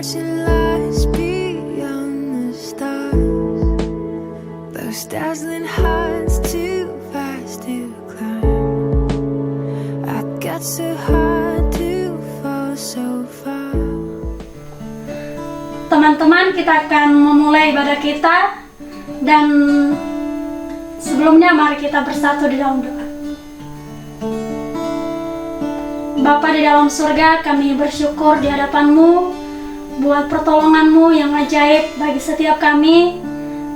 watching lights beyond the stars. Those dazzling heights too fast to climb. I got so hard to fall so far. Teman-teman, kita akan memulai ibadah kita, dan sebelumnya mari kita bersatu di dalam doa. Bapa di dalam surga, kami bersyukur di hadapan-Mu buat pertolongan-Mu yang ajaib bagi setiap kami.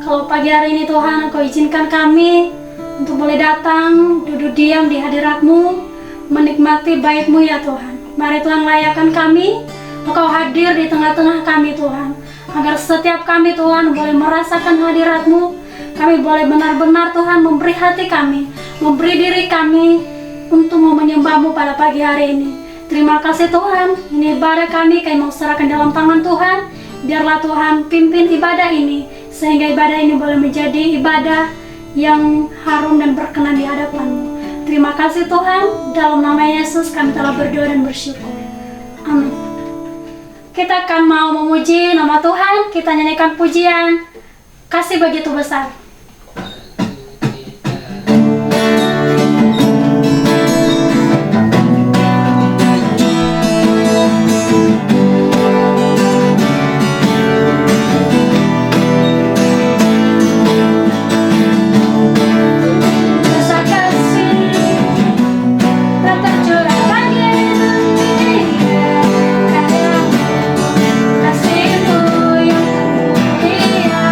Kalau pagi hari ini Tuhan, Engkau izinkan kami untuk boleh datang, duduk diam di hadirat-Mu, menikmati bait-Mu ya Tuhan. Mari Tuhan, layakan kami, Engkau hadir di tengah-tengah kami Tuhan, agar setiap kami Tuhan boleh merasakan hadirat-Mu. Kami boleh benar-benar Tuhan memberi hati kami, memberi diri kami untuk mau menyembah-Mu pada pagi hari ini. Terima kasih Tuhan, ini ibadah kami mau serahkan dalam tangan Tuhan. Biarlah Tuhan pimpin ibadah ini, sehingga ibadah ini boleh menjadi ibadah yang harum dan berkenan di hadapan-Mu. Terima kasih Tuhan, dalam nama Yesus kami telah berdoa dan bersyukur. Amin. Kita akan mau memuji nama Tuhan, kita nyanyikan pujian Kasih Begitu Besar. Kasih-Mu yang mulia.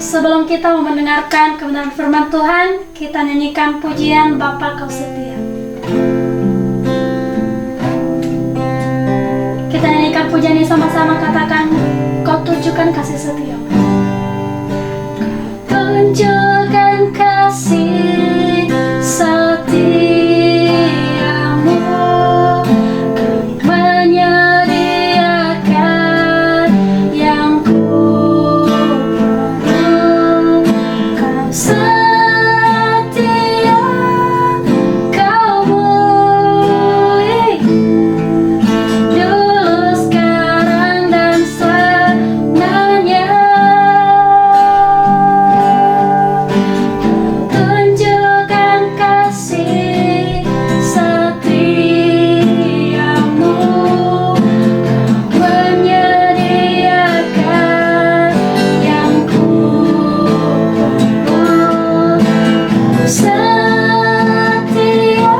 Sebelum kita mendengarkan kebenaran firman Tuhan, kita nyanyikan pujian Bapa Kau Setia. Kita nyanyikan pujian ini sama-sama, katakan, Kau tunjukkan kasih setia. Kau tunjukkan kasih setiamu, Kau menyediakan yang ku perlu. Kau setia, Kau mulia, dulu, sekarang, dan selamanya. Tunjukkan kasih setiamu, Kau menyediakan yang ku perlu. Kau setia,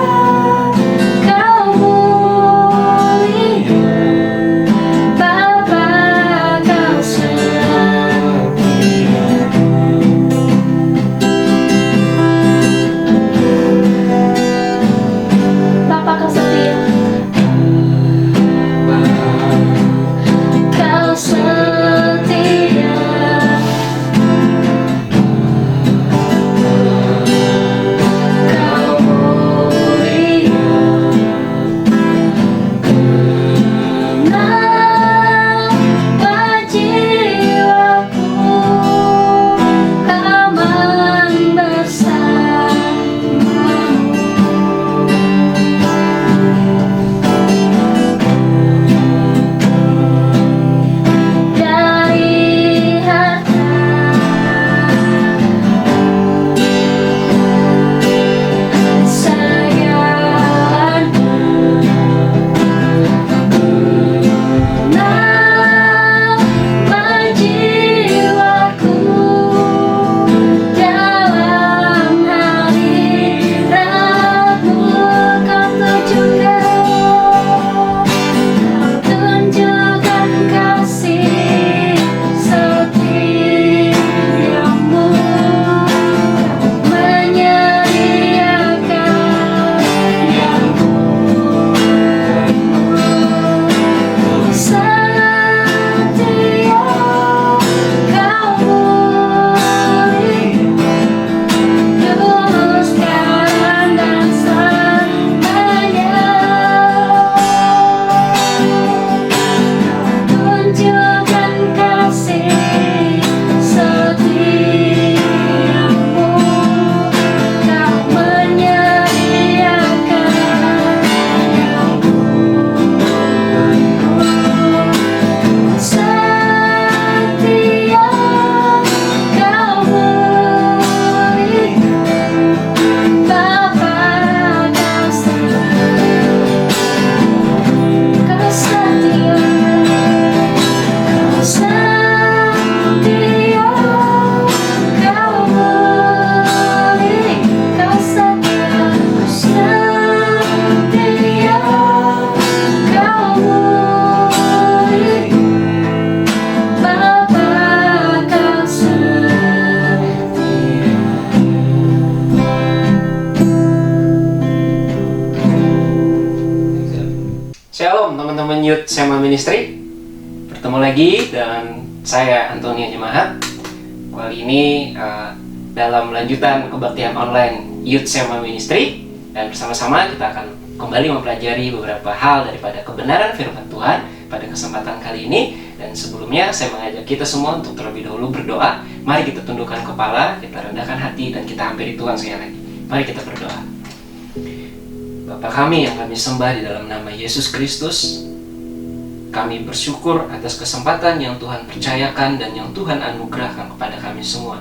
Kau mulia, Bapa Kau setia. Bapa Kau setia. Kau setia. Kau mulia, kenapa jiwaku aman bersamamu. Dari harta segalanya, nama jiwaku dalam hadiratmu. Kau tunjukkan kasih setiamu, Kau menyediakan yang ku perlu. Kau setia, Kau mulia, dulu, sekarang, dan selamanya. Tunjukkan kasih setiamu, Kau menyediakan yang ku perlu. Kau setia, Kau mulia, Bapa Kau setia. Kau setia. Kau setia, Kau mulia, Kau setia. Kau setia, Kau mulia, Bapa Kau setia. Shalom teman-teman Youth Sema Ministry. Bertemu lagi dan saya Antonia Jemaat. Kali ini dalam lanjutan kebaktian online Youth Sema Ministry, dan bersama-sama kita akan kembali mempelajari beberapa hal daripada kebenaran firman Tuhan pada kesempatan kali ini. Dan sebelumnya saya mengajak kita semua untuk terlebih dahulu berdoa. Mari kita tundukkan kepala, kita rendahkan hati, dan kita hampiri Tuhan sekali lagi. Mari kita berdoa. Bapa kami yang kami sembah di dalam nama Yesus Kristus, kami bersyukur atas kesempatan yang Tuhan percayakan dan yang Tuhan anugerahkan kepada kami semua.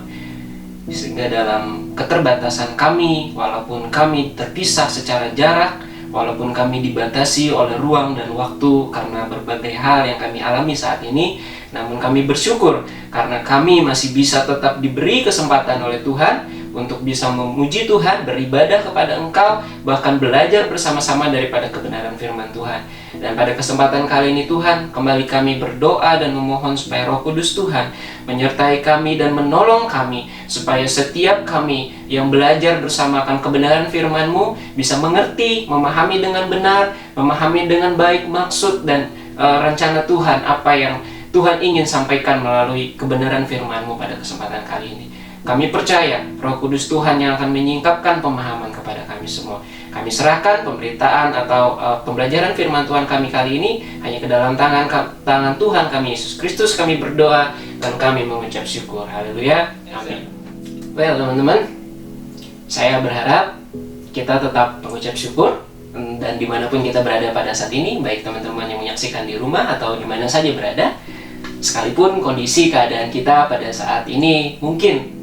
Sehingga dalam keterbatasan kami, walaupun kami terpisah secara jarak, walaupun kami dibatasi oleh ruang dan waktu karena berbagai hal yang kami alami saat ini, namun kami bersyukur karena kami masih bisa tetap diberi kesempatan oleh Tuhan untuk bisa memuji Tuhan, beribadah kepada Engkau, bahkan belajar bersama-sama daripada kebenaran firman Tuhan. Dan pada kesempatan kali ini Tuhan, kembali kami berdoa dan memohon supaya Roh Kudus Tuhan menyertai kami dan menolong kami, supaya setiap kami yang belajar bersama akan kebenaran firman-Mu bisa mengerti, memahami dengan benar, memahami dengan baik maksud dan rencana Tuhan, apa yang Tuhan ingin sampaikan melalui kebenaran firman-Mu pada kesempatan kali ini. Kami percaya Roh Kudus Tuhan yang akan menyingkapkan pemahaman kepada kami semua. Kami serahkan pemberitaan atau pembelajaran firman Tuhan kami kali ini hanya ke dalam tangan Tuhan kami Yesus Kristus. Kami berdoa dan kami mengucap syukur. Haleluya. Amin. Well, teman-teman, saya berharap kita tetap mengucap syukur dan dimanapun kita berada pada saat ini, baik teman-teman yang menyaksikan di rumah atau dimana saja berada, sekalipun kondisi keadaan kita pada saat ini mungkin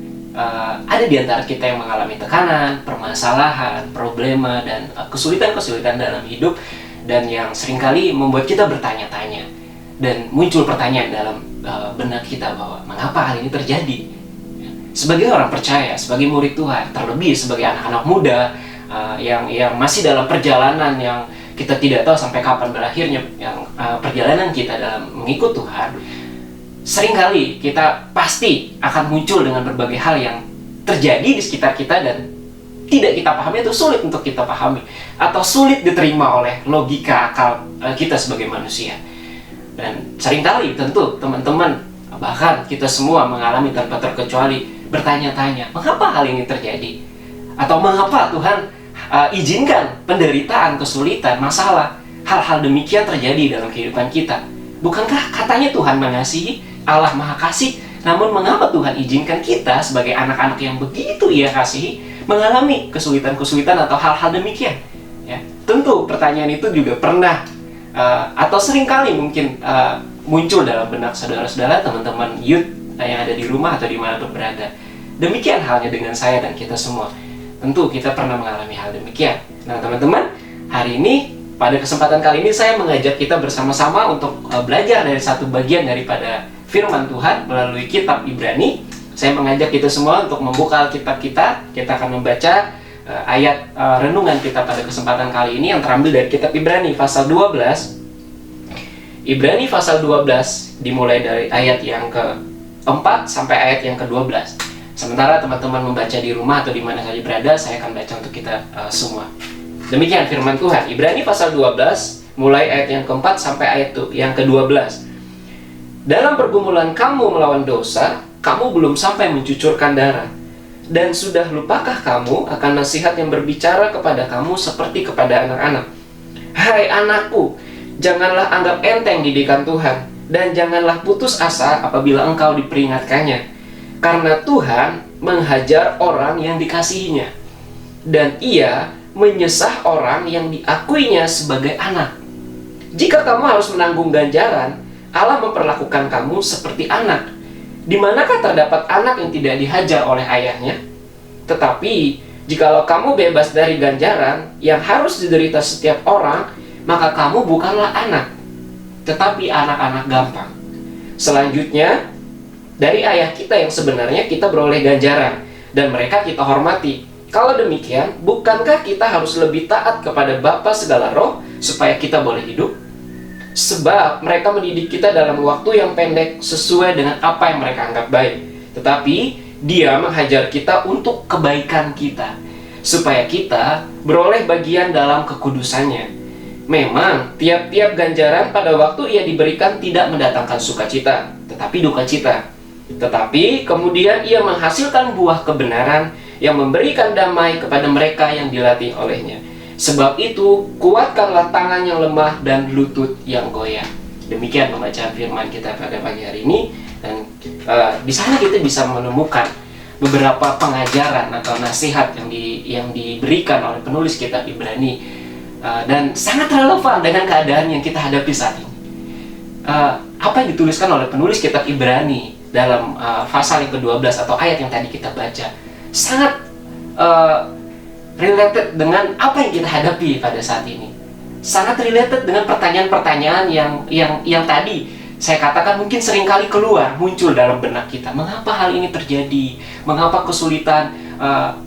ada di antara kita yang mengalami tekanan, permasalahan, problema, dan kesulitan-kesulitan dalam hidup, dan yang seringkali membuat kita bertanya-tanya dan muncul pertanyaan dalam benak kita bahwa mengapa hal ini terjadi. Sebagai orang percaya, sebagai murid Tuhan, terlebih sebagai anak-anak muda yang masih dalam perjalanan yang kita tidak tahu sampai kapan berakhirnya, yang perjalanan kita dalam mengikut Tuhan, seringkali kita pasti akan muncul dengan berbagai hal yang terjadi di sekitar kita dan tidak kita pahami atau sulit untuk kita pahami atau sulit diterima oleh logika akal kita sebagai manusia. Dan seringkali tentu teman-teman, bahkan kita semua mengalami tanpa terkecuali bertanya-tanya, mengapa hal ini terjadi? Atau mengapa Tuhan izinkan penderitaan, kesulitan, masalah, hal-hal demikian terjadi dalam kehidupan kita? Bukankah katanya Tuhan mengasihi, Allah Maha Kasih, namun mengapa Tuhan izinkan kita sebagai anak-anak yang begitu Ia kasihi mengalami kesulitan-kesulitan atau hal-hal demikian? Ya, tentu pertanyaan itu juga pernah atau seringkali mungkin muncul dalam benak saudara-saudara, teman-teman youth yang ada di rumah atau dimanapun berada. Demikian halnya dengan saya dan kita semua. Tentu kita pernah mengalami hal demikian. Nah teman-teman, hari ini pada kesempatan kali ini saya mengajak kita bersama-sama untuk belajar dari satu bagian daripada firman Tuhan melalui kitab Ibrani. Saya mengajak kita semua untuk membuka Alkitab kita. Kita akan membaca ayat renungan kita pada kesempatan kali ini yang terambil dari kitab Ibrani pasal 12. Ibrani pasal 12 dimulai dari ayat yang ke-4 sampai ayat yang ke-12. Sementara teman-teman membaca di rumah atau di mana saja berada, saya akan baca untuk kita semua. Demikian firman Tuhan, Ibrani pasal 12 mulai ayat yang ke-4 sampai ayat yang ke-12. Dalam pergumulan kamu melawan dosa, kamu belum sampai mencucurkan darah. Dan sudah lupakah kamu akan nasihat yang berbicara kepada kamu seperti kepada anak-anak? Hai anakku, janganlah anggap enteng didikan Tuhan, dan janganlah putus asa apabila engkau diperingatkannya. Karena Tuhan menghajar orang yang dikasihinya, dan Ia menyesah orang yang diakuinya sebagai anak. Jika kamu harus menanggung ganjaran, Allah memperlakukan kamu seperti anak. Di manakah terdapat anak yang tidak dihajar oleh ayahnya? Tetapi, jikalau kamu bebas dari ganjaran yang harus diderita setiap orang, maka kamu bukanlah anak, tetapi anak-anak gampang. Selanjutnya, dari ayah kita yang sebenarnya kita beroleh ganjaran, dan mereka kita hormati. Kalau demikian, bukankah kita harus lebih taat kepada Bapa segala roh, supaya kita boleh hidup? Sebab mereka mendidik kita dalam waktu yang pendek sesuai dengan apa yang mereka anggap baik. Tetapi Dia menghajar kita untuk kebaikan kita, supaya kita beroleh bagian dalam kekudusannya. Memang tiap-tiap ganjaran pada waktu ia diberikan tidak mendatangkan sukacita, tetapi duka cita. Tetapi kemudian ia menghasilkan buah kebenaran yang memberikan damai kepada mereka yang dilatih olehnya. Sebab itu, kuatkanlah tangan yang lemah dan lutut yang goyah. Demikian pembacaan firman kita pada pagi hari ini. Dan di sana kita bisa menemukan beberapa pengajaran atau nasihat yang diberikan oleh penulis kitab Ibrani. Dan sangat relevan dengan keadaan yang kita hadapi saat ini. Apa yang dituliskan oleh penulis kitab Ibrani dalam pasal yang ke-12 atau ayat yang tadi kita baca sangat related dengan apa yang kita hadapi pada saat ini. Sangat related dengan pertanyaan-pertanyaan yang tadi saya katakan mungkin seringkali muncul dalam benak kita. Mengapa hal ini terjadi? Mengapa kesulitan?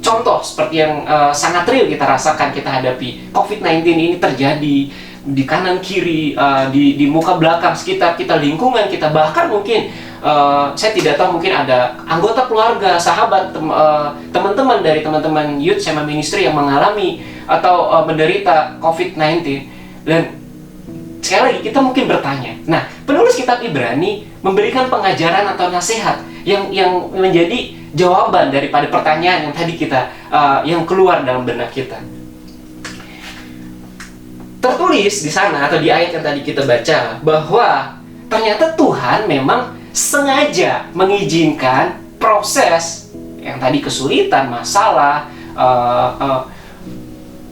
Contoh seperti yang sangat real kita rasakan, kita hadapi. COVID-19 ini terjadi. di kanan kiri, di muka belakang sekitar kita, lingkungan kita, bahkan mungkin saya tidak tahu, mungkin ada anggota keluarga, sahabat, teman-teman dari teman-teman Youth Sema Ministry yang mengalami atau menderita COVID-19. Dan sekali lagi kita mungkin bertanya, nah penulis kitab Ibrani memberikan pengajaran atau nasihat yang menjadi jawaban daripada pertanyaan yang tadi kita yang keluar dalam benak kita. Tertulis di sana atau di ayat yang tadi kita baca bahwa ternyata Tuhan memang sengaja mengizinkan proses yang tadi kesulitan, masalah,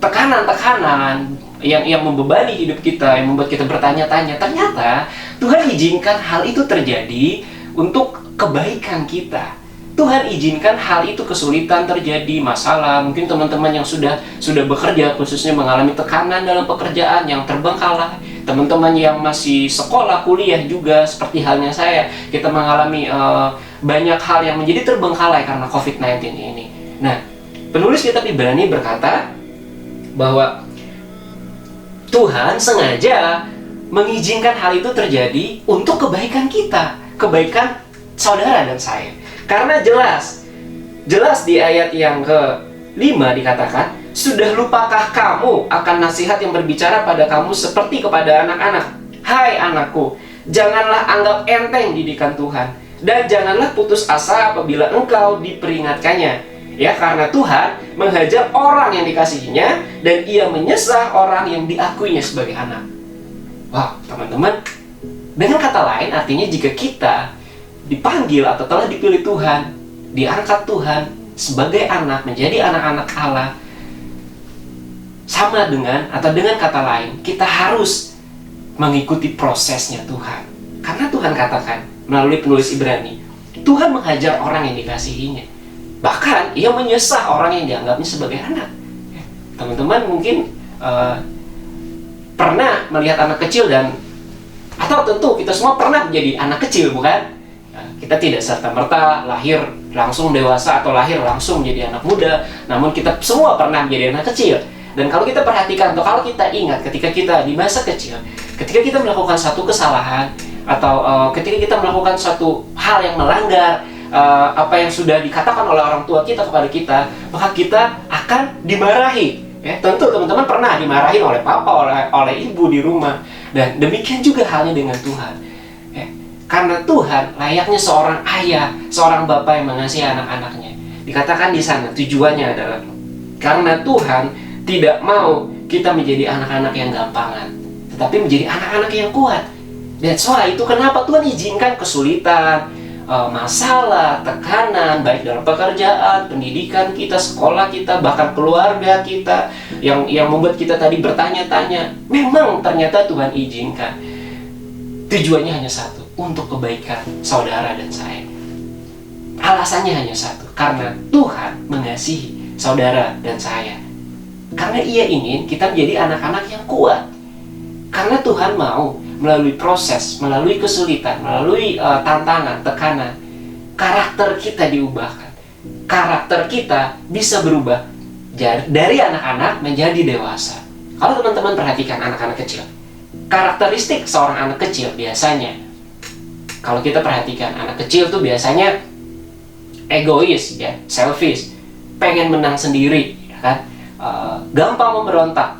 tekanan-tekanan yang membebani hidup kita, yang membuat kita bertanya-tanya. Ternyata Tuhan izinkan hal itu terjadi untuk kebaikan kita. Tuhan izinkan hal itu, kesulitan terjadi, masalah. Mungkin teman-teman yang sudah bekerja, khususnya mengalami tekanan dalam pekerjaan yang terbengkalai. Teman-teman yang masih sekolah, kuliah juga, seperti halnya saya, kita mengalami banyak hal yang menjadi terbengkalai karena COVID-19 ini. Nah, penulis kitab Ibrani berkata bahwa Tuhan sengaja mengizinkan hal itu terjadi untuk kebaikan kita, kebaikan saudara dan saya. Karena jelas di ayat yang ke-5 dikatakan, sudah lupakah kamu akan nasihat yang berbicara pada kamu seperti kepada anak-anak? Hai anakku, janganlah anggap enteng didikan Tuhan, dan janganlah putus asa apabila engkau diperingatkannya. Ya, karena Tuhan menghajar orang yang dikasihinya, dan ia menyesah orang yang diakuinya sebagai anak. Wah, teman-teman, dengan kata lain artinya jika kita dipanggil atau telah dipilih Tuhan, diangkat Tuhan sebagai anak, menjadi anak-anak Allah, sama dengan atau dengan kata lain, kita harus mengikuti prosesnya Tuhan. Karena Tuhan katakan melalui penulis Ibrani, Tuhan menghajar orang yang dikasihinya. Bahkan ia menyesah orang yang dianggapnya sebagai anak. Teman-teman mungkin pernah melihat anak kecil atau tentu kita semua pernah menjadi anak kecil, bukan? Kita tidak serta-merta lahir langsung dewasa atau lahir langsung menjadi anak muda, namun kita semua pernah menjadi anak kecil. Dan kalau kita perhatikan atau kalau kita ingat ketika kita di masa kecil, ketika kita melakukan satu kesalahan atau ketika kita melakukan suatu hal yang melanggar apa yang sudah dikatakan oleh orang tua kita kepada kita, maka kita akan dimarahi. Ya, tentu teman-teman pernah dimarahi oleh papa, oleh ibu di rumah. Dan demikian juga halnya dengan Tuhan. Karena Tuhan layaknya seorang ayah, seorang bapak yang mengasihi anak-anaknya. Dikatakan di sana tujuannya adalah karena Tuhan tidak mau kita menjadi anak-anak yang gampangan, tetapi menjadi anak-anak yang kuat. That's why itu kenapa Tuhan izinkan kesulitan, masalah, tekanan, baik dalam pekerjaan, pendidikan kita, sekolah kita, bahkan keluarga kita, yang membuat kita tadi bertanya-tanya. Memang ternyata Tuhan izinkan. Tujuannya hanya satu, untuk kebaikan saudara dan saya. Alasannya hanya satu, karena Tuhan mengasihi saudara dan saya. Karena ia ingin kita menjadi anak-anak yang kuat. Karena Tuhan mau melalui proses, melalui kesulitan, melalui tantangan, tekanan, karakter kita diubahkan. Karakter kita bisa berubah dari anak-anak menjadi dewasa. Kalau teman-teman perhatikan anak-anak kecil, karakteristik seorang anak kecil biasanya, kalau kita perhatikan anak kecil tuh biasanya egois, ya, selfish, pengen menang sendiri, ya kan? Gampang memberontak.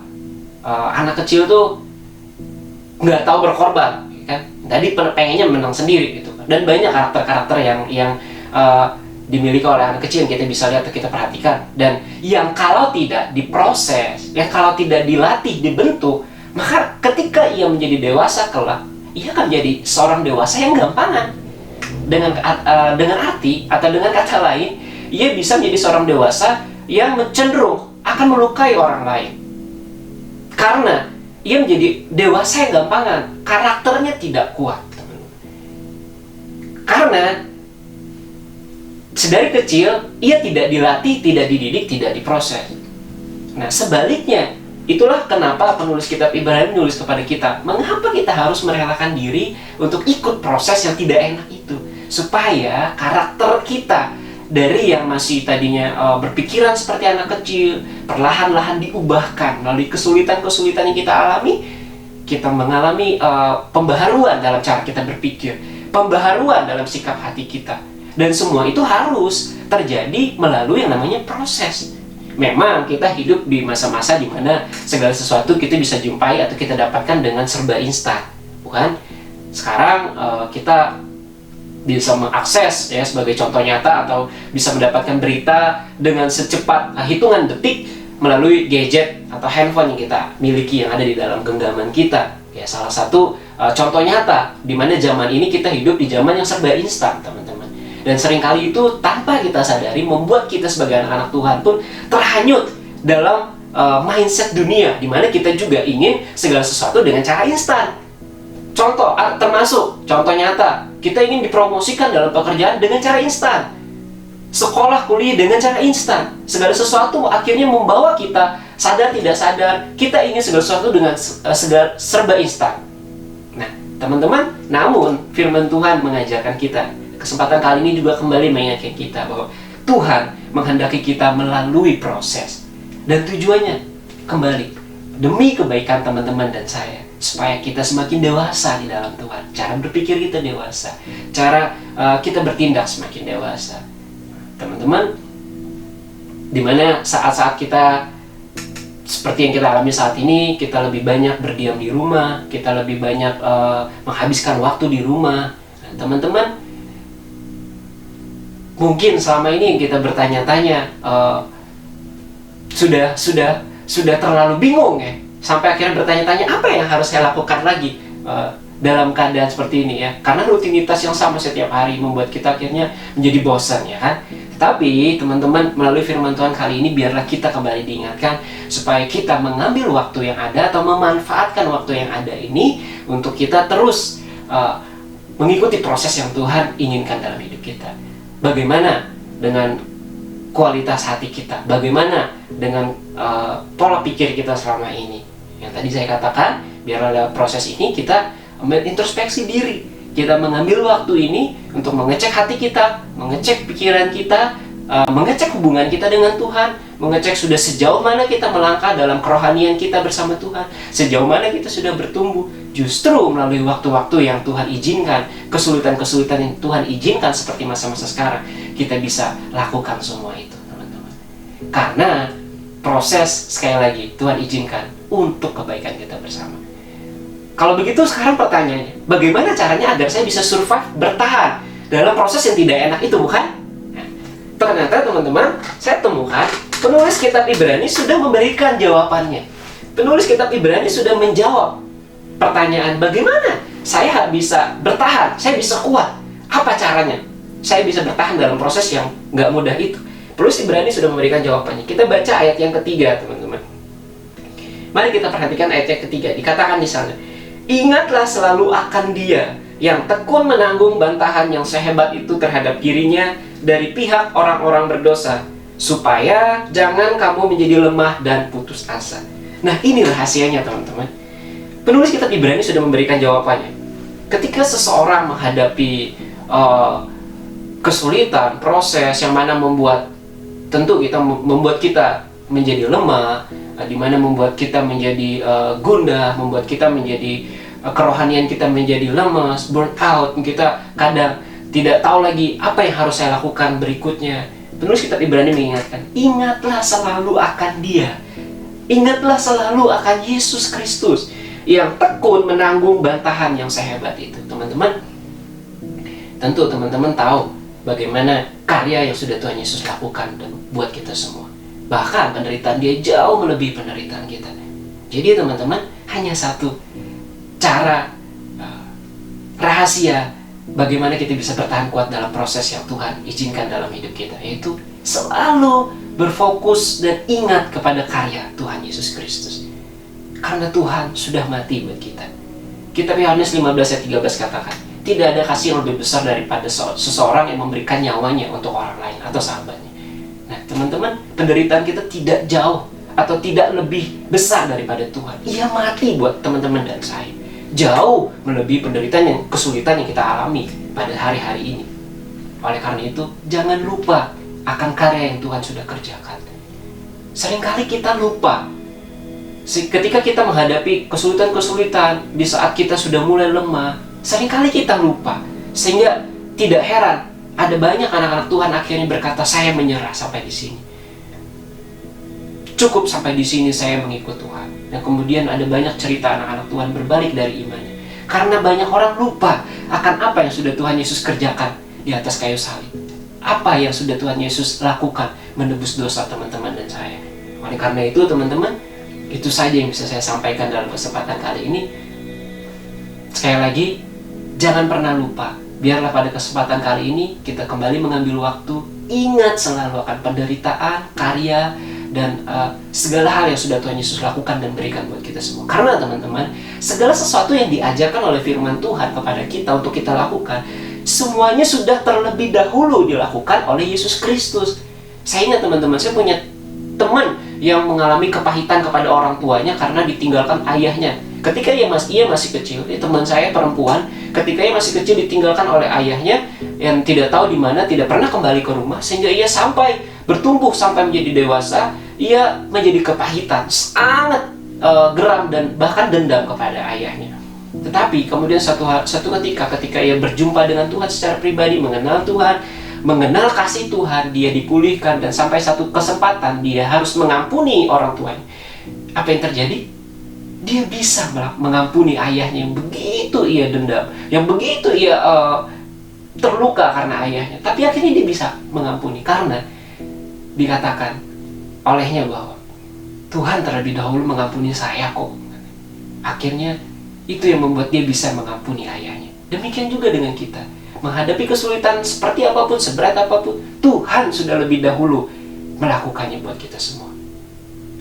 Anak kecil tuh nggak tahu berkorban, ya kan? Tadi pengennya menang sendiri gitu. Dan banyak karakter-karakter yang dimiliki oleh anak kecil yang kita bisa lihat, kita perhatikan. Dan yang kalau tidak diproses, yang kalau tidak dilatih, dibentuk, maka ketika ia menjadi dewasa kelak, ia akan jadi seorang dewasa yang gampangan. Dengan arti atau dengan kata lain, ia bisa menjadi seorang dewasa yang cenderung akan melukai orang lain. Karena ia menjadi dewasa yang gampangan, karakternya tidak kuat. Karena sedari kecil ia tidak dilatih, tidak dididik, tidak diproses. Nah, sebaliknya, itulah kenapa penulis kitab Ibrani menulis kepada kita, mengapa kita harus merelakan diri untuk ikut proses yang tidak enak itu, supaya karakter kita dari yang masih tadinya berpikiran seperti anak kecil, perlahan-lahan diubahkan melalui kesulitan-kesulitan yang kita alami, kita mengalami pembaharuan dalam cara kita berpikir, pembaharuan dalam sikap hati kita. Dan semua itu harus terjadi melalui yang namanya proses. Memang kita hidup di masa-masa di mana segala sesuatu kita bisa jumpai atau kita dapatkan dengan serba instan, bukan? Sekarang kita bisa mengakses, ya, sebagai contoh nyata, atau bisa mendapatkan berita dengan secepat hitungan detik melalui gadget atau handphone yang kita miliki, yang ada di dalam genggaman kita. Ya, salah satu contoh nyata di mana zaman ini kita hidup di zaman yang serba instan, teman-teman. Dan seringkali itu tanpa kita sadari membuat kita sebagai anak-anak Tuhan pun terhanyut dalam mindset dunia, di mana kita juga ingin segala sesuatu dengan cara instan. Contoh, termasuk contoh nyata, kita ingin dipromosikan dalam pekerjaan dengan cara instan. Sekolah, kuliah dengan cara instan. Segala sesuatu akhirnya membawa kita, sadar tidak sadar, kita ingin segala sesuatu dengan serba instan. Nah, teman-teman, namun firman Tuhan mengajarkan kita, kesempatan kali ini juga kembali mengingatkan kita bahwa Tuhan menghendaki kita melalui proses. Dan tujuannya kembali demi kebaikan teman-teman dan saya, supaya kita semakin dewasa di dalam Tuhan. Cara berpikir kita dewasa, cara kita bertindak semakin dewasa. Teman-teman, dimana saat-saat kita seperti yang kita alami saat ini, kita lebih banyak berdiam di rumah, kita lebih banyak menghabiskan waktu di rumah. Nah, teman-teman, mungkin selama ini kita bertanya-tanya, sudah terlalu bingung, ya, sampai akhirnya bertanya-tanya apa yang harus saya lakukan lagi dalam keadaan seperti ini, ya, karena rutinitas yang sama setiap hari membuat kita akhirnya menjadi bosan, ya kan. Tapi teman-teman, melalui firman Tuhan kali ini biarlah kita kembali diingatkan supaya kita mengambil waktu yang ada atau memanfaatkan waktu yang ada ini untuk kita terus mengikuti proses yang Tuhan inginkan dalam hidup kita. Bagaimana dengan kualitas hati kita? Bagaimana dengan pola pikir kita selama ini? Yang tadi saya katakan, biar ada proses ini kita introspeksi diri. Kita mengambil waktu ini untuk mengecek hati kita, mengecek pikiran kita, mengecek hubungan kita dengan Tuhan, mengecek sudah sejauh mana kita melangkah dalam kerohanian kita bersama Tuhan, sejauh mana kita sudah bertumbuh. Justru melalui waktu-waktu yang Tuhan izinkan, kesulitan-kesulitan yang Tuhan izinkan seperti masa-masa sekarang, kita bisa lakukan semua itu, teman-teman. Karena proses, sekali lagi, Tuhan izinkan untuk kebaikan kita bersama. Kalau begitu sekarang pertanyaannya, bagaimana caranya agar saya bisa survive, bertahan dalam proses yang tidak enak itu, bukan? Nah, ternyata teman-teman, saya temukan penulis kitab Ibrani sudah memberikan jawabannya. Penulis kitab Ibrani sudah menjawab pertanyaan, bagaimana saya bisa bertahan, saya bisa kuat, apa caranya saya bisa bertahan dalam proses yang nggak mudah itu. Penulis Ibrani sudah memberikan jawabannya. Kita baca ayat yang ketiga, teman-teman. Mari kita perhatikan ayat yang ketiga. Dikatakan di sana, ingatlah selalu akan Dia yang tekun menanggung bantahan yang sehebat itu terhadap dirinya dari pihak orang-orang berdosa, supaya jangan kamu menjadi lemah dan putus asa. Nah, ini rahasianya, teman-teman. Penulis kitab Ibrani sudah memberikan jawabannya. Ketika seseorang menghadapi kesulitan, proses yang mana membuat kita menjadi lemah, di mana membuat kita menjadi gundah, membuat kita menjadi kerohanian kita menjadi lemas, burn out, kita kadang tidak tahu lagi apa yang harus saya lakukan berikutnya. Penulis kitab Ibrani mengingatkan, ingatlah selalu akan Dia. Ingatlah selalu akan Yesus Kristus yang tekun menanggung bantahan yang sehebat itu. Teman-teman, tentu teman-teman tahu bagaimana karya yang sudah Tuhan Yesus lakukan dan buat kita semua. Bahkan penderitaan Dia jauh melebihi penderitaan kita. Jadi teman-teman, hanya satu cara rahasia bagaimana kita bisa bertahan kuat dalam proses yang Tuhan izinkan dalam hidup kita, yaitu selalu berfokus dan ingat kepada karya Tuhan Yesus Kristus. Karena Tuhan sudah mati buat kita. Kitab Yohanes 15 ayat 13 katakan, tidak ada kasih yang lebih besar daripada seseorang yang memberikan nyawanya untuk orang lain atau sahabatnya. Nah, teman-teman, penderitaan kita tidak jauh atau tidak lebih besar daripada Tuhan. Ia mati buat teman-teman dan saya. Jauh melebihi penderitaan yang kesulitan yang kita alami pada hari-hari ini. Oleh karena itu, jangan lupa akan karya yang Tuhan sudah kerjakan. Seringkali kita lupa Ketika kita menghadapi kesulitan-kesulitan, di saat kita sudah mulai lemah, seringkali kita lupa. Sehingga tidak heran, ada banyak anak-anak Tuhan akhirnya berkata, saya menyerah sampai di sini. Cukup sampai di sini saya mengikut Tuhan. Dan kemudian ada banyak cerita anak-anak Tuhan berbalik dari imannya. Karena banyak orang lupa akan apa yang sudah Tuhan Yesus kerjakan di atas kayu salib. Apa yang sudah Tuhan Yesus lakukan menebus dosa teman-teman dan saya. Oleh karena itu teman-teman, itu saja yang bisa saya sampaikan dalam kesempatan kali ini. Sekali lagi, jangan pernah lupa. Biarlah pada kesempatan kali ini kita kembali mengambil waktu. Ingat selalu akan penderitaan, karya, dan segala hal yang sudah Tuhan Yesus lakukan dan berikan buat kita semua. Karena teman-teman, segala sesuatu yang diajarkan oleh firman Tuhan kepada kita untuk kita lakukan, semuanya sudah terlebih dahulu dilakukan oleh Yesus Kristus. Saya ingat teman-teman, saya punya teman yang mengalami kepahitan kepada orang tuanya karena ditinggalkan ayahnya. Ketika ia masih kecil, teman saya perempuan, ketika ia masih kecil ditinggalkan oleh ayahnya yang tidak tahu di mana, tidak pernah kembali ke rumah, sehingga ia sampai bertumbuh sampai menjadi dewasa, ia menjadi kepahitan, sangat geram dan bahkan dendam kepada ayahnya. Tetapi kemudian satu ketika ia berjumpa dengan Tuhan secara pribadi, mengenal Tuhan, mengenal kasih Tuhan, dia dipulihkan, dan sampai satu kesempatan dia harus mengampuni orang tuanya. Apa yang terjadi? Dia bisa mengampuni ayahnya yang begitu ia dendam, yang begitu ia terluka karena ayahnya. Tapi akhirnya dia bisa mengampuni karena dikatakan olehnya bahwa Tuhan terlebih dahulu mengampuni saya kok. Akhirnya itu yang membuat dia bisa mengampuni ayahnya. Demikian juga dengan kita. Menghadapi kesulitan seperti apapun, seberat apapun, Tuhan sudah lebih dahulu melakukannya buat kita semua.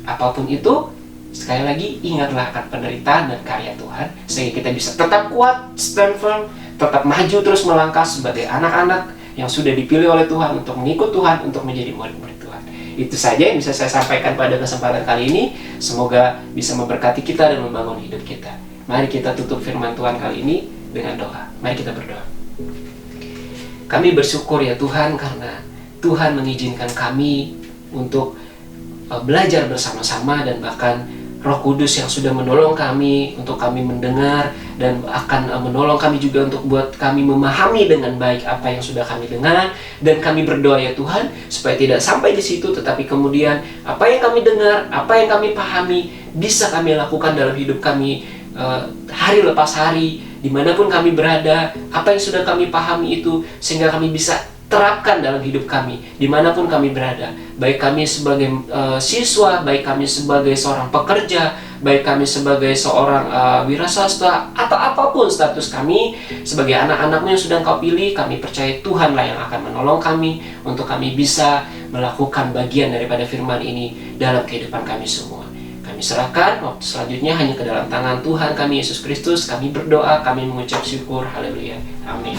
Apapun itu, sekali lagi ingatlah akan penderitaan dan karya Tuhan, sehingga kita bisa tetap kuat, stand firm, tetap maju terus melangkah sebagai anak-anak yang sudah dipilih oleh Tuhan untuk mengikut Tuhan, untuk menjadi murid-murid Tuhan. Itu saja yang bisa saya sampaikan pada kesempatan kali ini. Semoga bisa memberkati kita dan membangun hidup kita. Mari kita tutup firman Tuhan kali ini dengan doa. Mari kita berdoa. Kami bersyukur ya Tuhan, karena Tuhan mengizinkan kami untuk belajar bersama-sama, dan bahkan Roh Kudus yang sudah menolong kami untuk kami mendengar, dan akan menolong kami juga untuk buat kami memahami dengan baik apa yang sudah kami dengar. Dan kami berdoa ya Tuhan, supaya tidak sampai di situ, tetapi kemudian apa yang kami dengar, apa yang kami pahami, bisa kami lakukan dalam hidup kami hari lepas hari, dimanapun kami berada. Apa yang sudah kami pahami itu, sehingga kami bisa terapkan dalam hidup kami, dimanapun kami berada. Baik kami sebagai siswa, baik kami sebagai seorang pekerja, baik kami sebagai seorang wiraswasta, atau apapun status kami sebagai anak-anakmu yang sudah Engkau pilih, kami percaya Tuhanlah yang akan menolong kami untuk kami bisa melakukan bagian daripada firman ini dalam kehidupan kami semua. Kami serahkan waktu selanjutnya hanya ke dalam tangan Tuhan kami Yesus Kristus. Kami berdoa, kami mengucap syukur. Haleluya. Amin.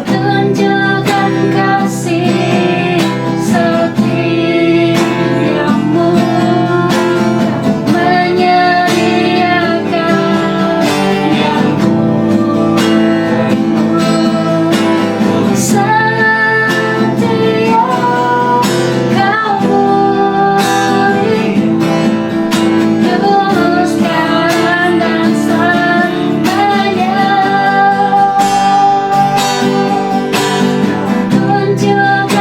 Tunjukkan kasih setiamu, menyediakan yang setia kau beri, tulus sekarang dan selamanya. Tunjukkan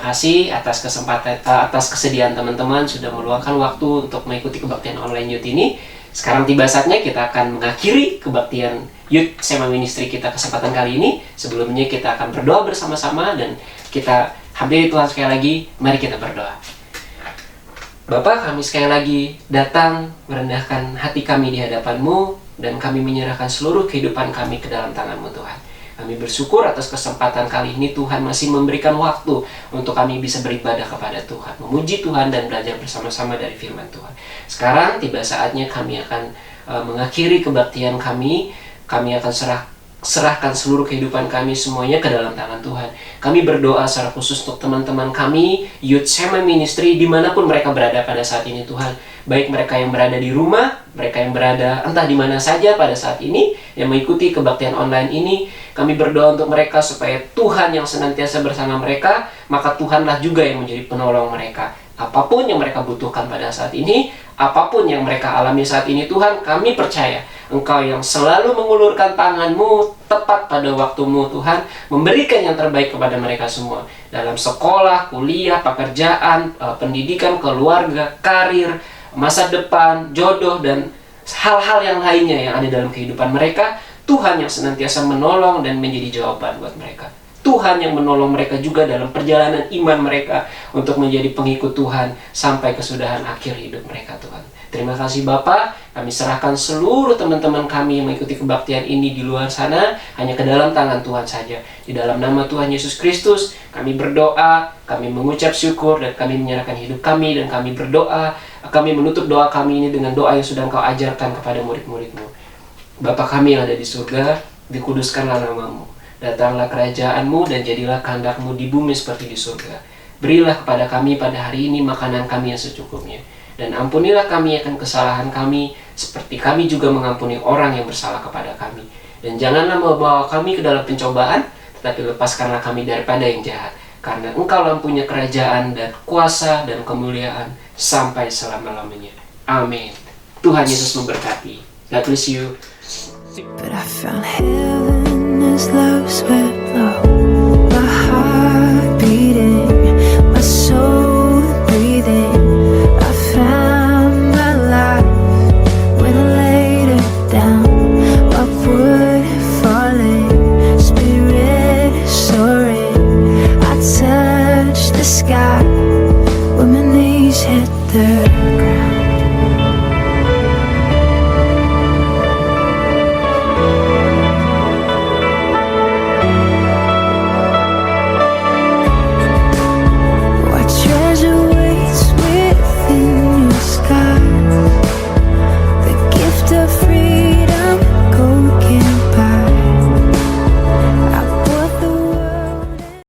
kasih atas atas kesediaan teman-teman sudah meluangkan waktu untuk mengikuti kebaktian online youth ini. Sekarang tiba saatnya kita akan mengakhiri kebaktian Youth Sema Ministry kita kesempatan kali ini. Sebelumnya kita akan berdoa bersama-sama dan kita hampiri Tuhan sekali lagi. Mari kita berdoa. Bapa, kami sekali lagi datang merendahkan hati kami di hadapan-Mu dan kami menyerahkan seluruh kehidupan kami ke dalam tangan-Mu Tuhan. Kami bersyukur atas kesempatan kali ini Tuhan masih memberikan waktu untuk kami bisa beribadah kepada Tuhan, memuji Tuhan dan belajar bersama-sama dari firman Tuhan. Sekarang tiba saatnya kami akan mengakhiri kebaktian kami. Kami akan serahkan seluruh kehidupan kami semuanya ke dalam tangan Tuhan. Kami berdoa secara khusus untuk teman-teman kami, Youth Sema Ministry, dimanapun mereka berada pada saat ini Tuhan. Baik mereka yang berada di rumah, mereka yang berada entah di mana saja pada saat ini, yang mengikuti kebaktian online ini, kami berdoa untuk mereka supaya Tuhan yang senantiasa bersama mereka, maka Tuhanlah juga yang menjadi penolong mereka. Apapun yang mereka butuhkan pada saat ini, apapun yang mereka alami saat ini Tuhan, kami percaya Engkau yang selalu mengulurkan tangan-Mu tepat pada waktu-Mu Tuhan, memberikan yang terbaik kepada mereka semua. Dalam sekolah, kuliah, pekerjaan, pendidikan, keluarga, karir, masa depan, jodoh, dan hal-hal yang lainnya yang ada dalam kehidupan mereka, Tuhan yang senantiasa menolong dan menjadi jawaban buat mereka. Tuhan yang menolong mereka juga dalam perjalanan iman mereka untuk menjadi pengikut Tuhan sampai kesudahan akhir hidup mereka Tuhan. Terima kasih Bapa, kami serahkan seluruh teman-teman kami yang mengikuti kebaktian ini di luar sana hanya ke dalam tangan Tuhan saja. Di dalam nama Tuhan Yesus Kristus, kami berdoa, kami mengucap syukur dan kami menyerahkan hidup kami dan kami berdoa. Kami menutup doa kami ini dengan doa yang sudah Engkau ajarkan kepada murid-murid-Mu. Bapa kami yang ada di surga, dikuduskanlah nama-Mu. Datanglah kerajaan-Mu dan jadilah kehendak-Mu di bumi seperti di surga. Berilah kepada kami pada hari ini makanan kami yang secukupnya. Dan ampunilah kami akan kesalahan kami, seperti kami juga mengampuni orang yang bersalah kepada kami. Dan janganlah membawa kami ke dalam pencobaan, tetapi lepaskanlah kami daripada yang jahat. Karena Engkau punya kerajaan dan kuasa dan kemuliaan sampai selama-lamanya. Amin. Tuhan Yesus memberkati. God bless you. But I found heaven as love's with love.